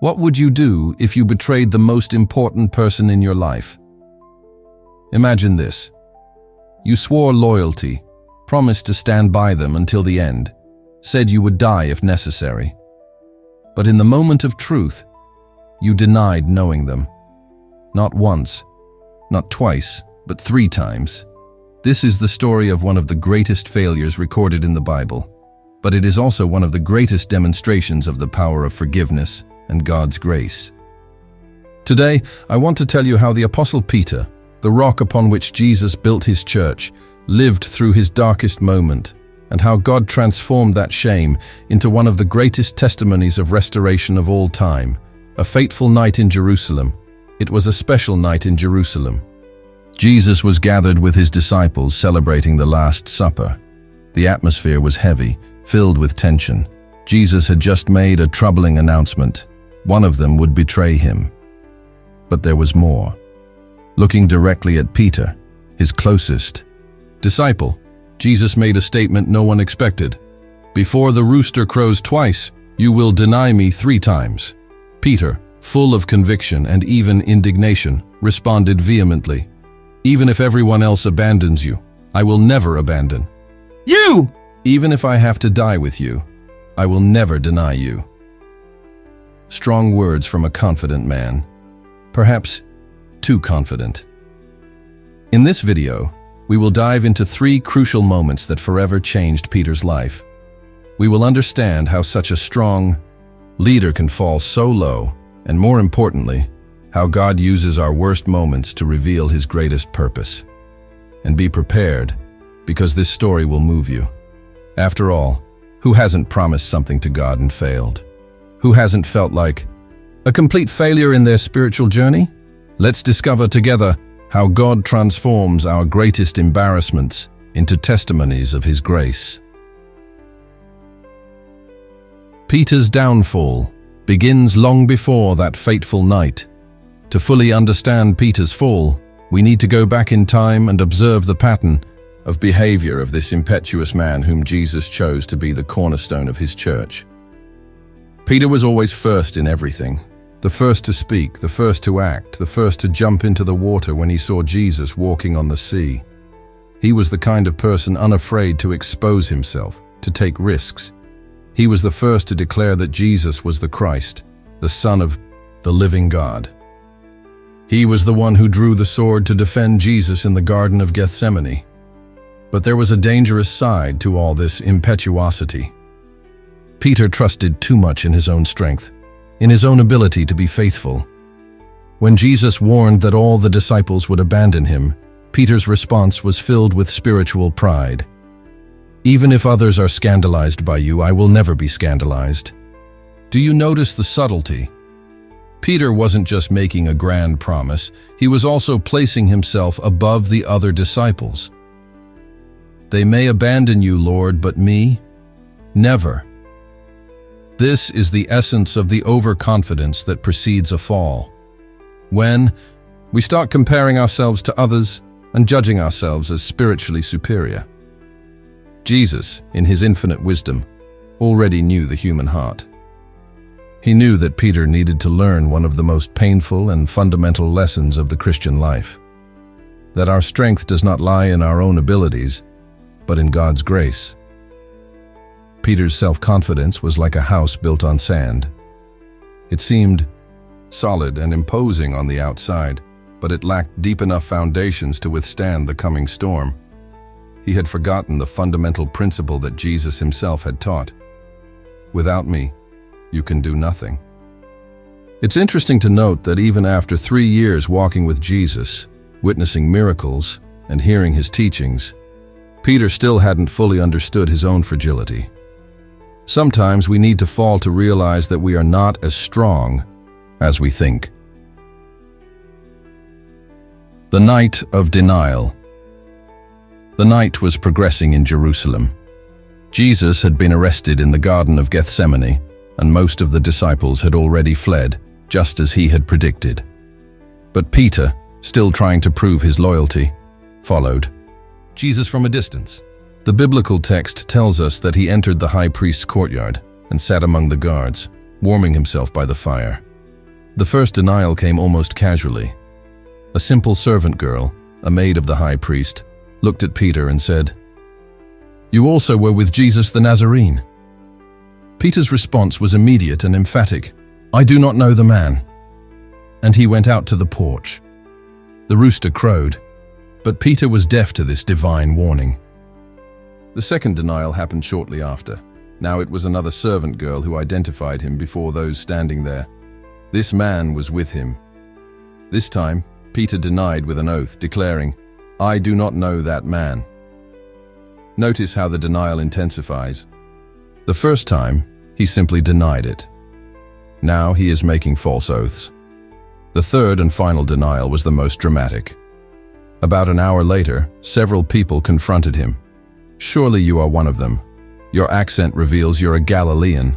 What would you do if you betrayed the most important person in your life? Imagine this. You swore loyalty, promised to stand by them until the end, said you would die if necessary. But in the moment of truth, you denied knowing them. Not once, not twice, but 3 times. This is the story of one of the greatest failures recorded in the Bible, but it is also one of the greatest demonstrations of the power of forgiveness and God's grace. Today, I want to tell you how the Apostle Peter, the rock upon which Jesus built his church, lived through his darkest moment, and how God transformed that shame into one of the greatest testimonies of restoration of all time. A fateful night in Jerusalem. It was a special night in Jerusalem. Jesus was gathered with his disciples celebrating the Last Supper. The atmosphere was heavy, filled with tension. Jesus had just made a troubling announcement. One of them would betray him. But there was more. Looking directly at Peter, his closest disciple, Jesus made a statement no one expected. "Before the rooster crows twice, you will deny me 3 times." Peter, full of conviction and even indignation, responded vehemently, "Even if everyone else abandons you, I will never abandon you. Even if I have to die with you, I will never deny you." Strong words from a confident man, perhaps too confident. In this video, we will dive into 3 crucial moments that forever changed Peter's life. We will understand how such a strong leader can fall so low, and more importantly, how God uses our worst moments to reveal his greatest purpose. And be prepared, because this story will move you. After all, who hasn't promised something to God and failed? Who hasn't felt like a complete failure in their spiritual journey? Let's discover together how God transforms our greatest embarrassments into testimonies of his grace. Peter's downfall begins long before that fateful night. To fully understand Peter's fall, we need to go back in time and observe the pattern of behavior of this impetuous man whom Jesus chose to be the cornerstone of his church. Peter was always first in everything. The first to speak, the first to act, the first to jump into the water when he saw Jesus walking on the sea. He was the kind of person unafraid to expose himself, to take risks. He was the first to declare that Jesus was the Christ, the Son of the living God. He was the one who drew the sword to defend Jesus in the Garden of Gethsemane. But there was a dangerous side to all this impetuosity. Peter trusted too much in his own strength, in his own ability to be faithful. When Jesus warned that all the disciples would abandon him, Peter's response was filled with spiritual pride. "Even if others are scandalized by you, I will never be scandalized." Do you notice the subtlety? Peter wasn't just making a grand promise, he was also placing himself above the other disciples. "They may abandon you, Lord, but me? Never." This is the essence of the overconfidence that precedes a fall. When we start comparing ourselves to others and judging ourselves as spiritually superior. Jesus, in his infinite wisdom, already knew the human heart. He knew that Peter needed to learn one of the most painful and fundamental lessons of the Christian life. That our strength does not lie in our own abilities, but in God's grace. Peter's self-confidence was like a house built on sand. It seemed solid and imposing on the outside, but it lacked deep enough foundations to withstand the coming storm. He had forgotten the fundamental principle that Jesus himself had taught. "Without me, you can do nothing." It's interesting to note that even after 3 years walking with Jesus, witnessing miracles and hearing his teachings, Peter still hadn't fully understood his own fragility. Sometimes we need to fall to realize that we are not as strong as we think. The night of denial. The night was progressing in Jerusalem. Jesus had been arrested in the Garden of Gethsemane, and most of the disciples had already fled, just as he had predicted. But Peter, still trying to prove his loyalty, followed Jesus from a distance. The biblical text tells us that he entered the high priest's courtyard and sat among the guards, warming himself by the fire. The first denial came almost casually. A simple servant girl, a maid of the high priest, looked at Peter and said, "You also were with Jesus the Nazarene." Peter's response was immediate and emphatic. "I do not know the man." And he went out to the porch. The rooster crowed, but Peter was deaf to this divine warning. The second denial happened shortly after. Now it was another servant girl who identified him before those standing there. This man was with him. This time, Peter denied with an oath, declaring, "I do not know that man." Notice how the denial intensifies. The first time, he simply denied it. Now he is making false oaths. The third and final denial was the most dramatic. About an hour later, several people confronted him. "Surely you are one of them. Your accent reveals you're a Galilean."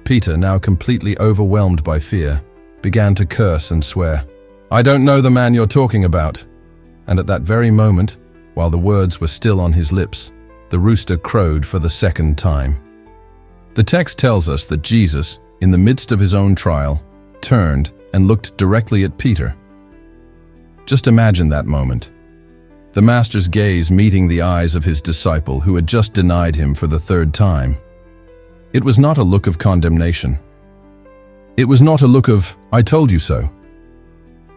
Peter, now completely overwhelmed by fear, began to curse and swear, "I don't know the man you're talking about." And at that very moment, while the words were still on his lips, the rooster crowed for the second time. The text tells us that Jesus, in the midst of his own trial, turned and looked directly at Peter. Just imagine that moment. The Master's gaze meeting the eyes of his disciple who had just denied him for the third time. It was not a look of condemnation. It was not a look of, "I told you so."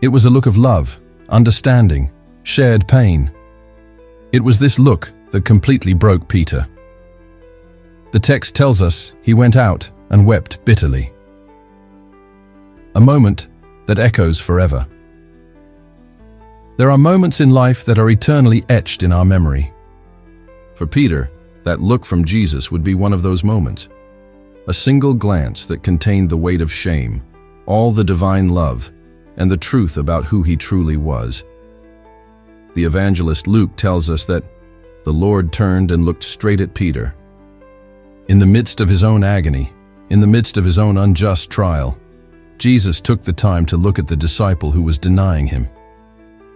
It was a look of love, understanding, shared pain. It was this look that completely broke Peter. The text tells us he went out and wept bitterly. A moment that echoes forever. There are moments in life that are eternally etched in our memory. For Peter, that look from Jesus would be one of those moments. A single glance that contained the weight of shame, all the divine love, and the truth about who he truly was. The evangelist Luke tells us that the Lord turned and looked straight at Peter. In the midst of his own agony, in the midst of his own unjust trial, Jesus took the time to look at the disciple who was denying him.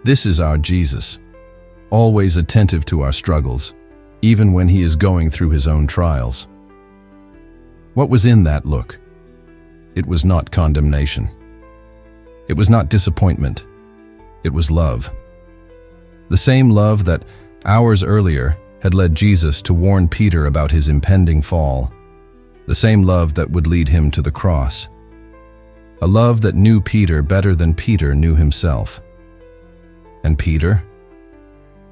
This is our Jesus, always attentive to our struggles, even when he is going through his own trials. What was in that look? It was not condemnation. It was not disappointment. It was love. The same love that, hours earlier, had led Jesus to warn Peter about his impending fall. The same love that would lead him to the cross. A love that knew Peter better than Peter knew himself. And Peter?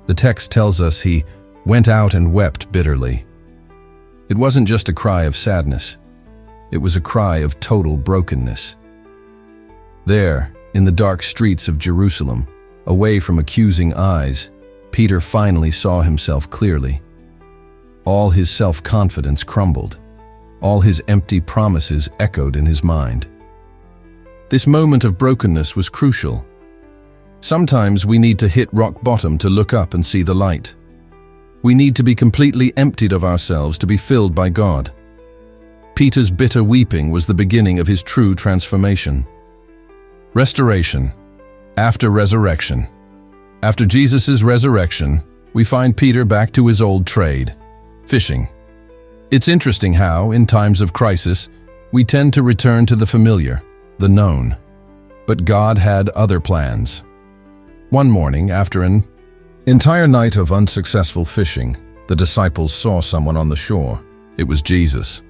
The text tells us he went out and wept bitterly. It wasn't just a cry of sadness. It was a cry of total brokenness. There, in the dark streets of Jerusalem, away from accusing eyes, Peter finally saw himself clearly. All his self-confidence crumbled. All his empty promises echoed in his mind. This moment of brokenness was crucial. Sometimes we need to hit rock bottom to look up and see the light. We need to be completely emptied of ourselves to be filled by God. Peter's bitter weeping was the beginning of his true transformation. Restoration. After resurrection. After Jesus' resurrection, we find Peter back to his old trade, fishing. It's interesting how, in times of crisis, we tend to return to the familiar, the known. But God had other plans. One morning, after an entire night of unsuccessful fishing, the disciples saw someone on the shore. It was Jesus,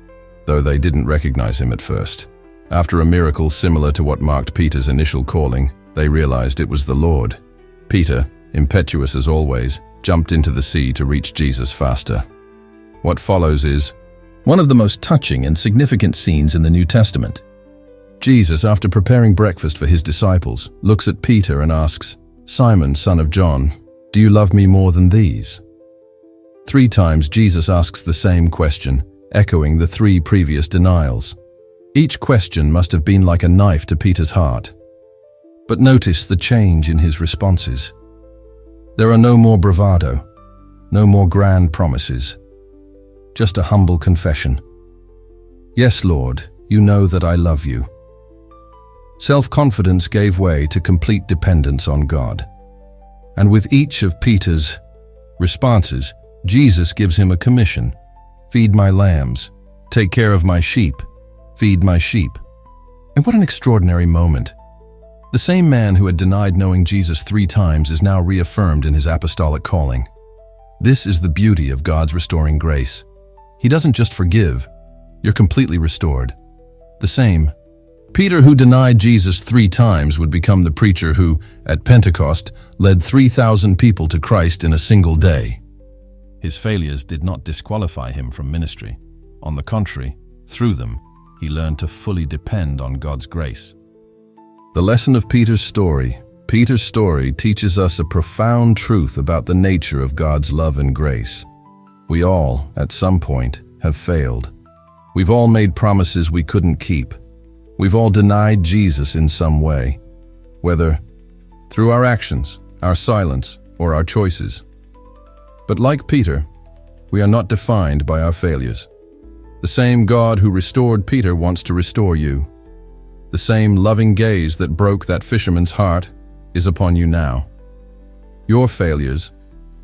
though they didn't recognize him at first. After a miracle similar to what marked Peter's initial calling, they realized it was the Lord. Peter, impetuous as always, jumped into the sea to reach Jesus faster. What follows is one of the most touching and significant scenes in the New Testament. Jesus, after preparing breakfast for his disciples, looks at Peter and asks, "Simon, son of John, do you love me more than these?" 3 times Jesus asks the same question, echoing the 3 previous denials. Each question must have been like a knife to Peter's heart. But notice the change in his responses. There are no more bravado, no more grand promises. Just a humble confession. "Yes, Lord, you know that I love you." Self-confidence gave way to complete dependence on God. And with each of Peter's responses, Jesus gives him a commission. Feed my lambs, take care of my sheep, feed my sheep. And what an extraordinary moment. The same man who had denied knowing Jesus 3 times is now reaffirmed in his apostolic calling. This is the beauty of God's restoring grace. He doesn't just forgive, you're completely restored. The same. Peter, who denied Jesus 3 times, would become the preacher who, at Pentecost, led 3,000 people to Christ in a single day. His failures did not disqualify him from ministry. On the contrary, through them, he learned to fully depend on God's grace. The lesson of Peter's story. Peter's story teaches us a profound truth about the nature of God's love and grace. We all, at some point, have failed. We've all made promises we couldn't keep. We've all denied Jesus in some way, whether through our actions, our silence, or our choices. But like Peter, we are not defined by our failures. The same God who restored Peter wants to restore you. The same loving gaze that broke that fisherman's heart is upon you now. Your failures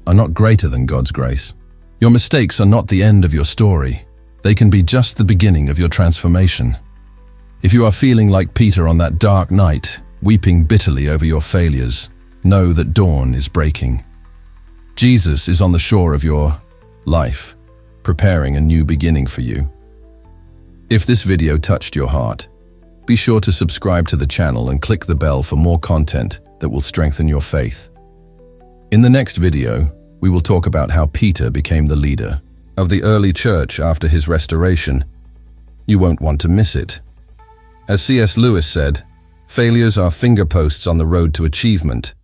are not greater than God's grace. Your mistakes are not the end of your story. They can be just the beginning of your transformation. If you are feeling like Peter on that dark night, weeping bitterly over your failures, know that dawn is breaking. Jesus is on the shore of your life, preparing a new beginning for you. If this video touched your heart, be sure to subscribe to the channel and click the bell for more content that will strengthen your faith. In the next video, we will talk about how Peter became the leader of the early church after his restoration. You won't want to miss it. As C.S. Lewis said, failures are fingerposts on the road to achievement.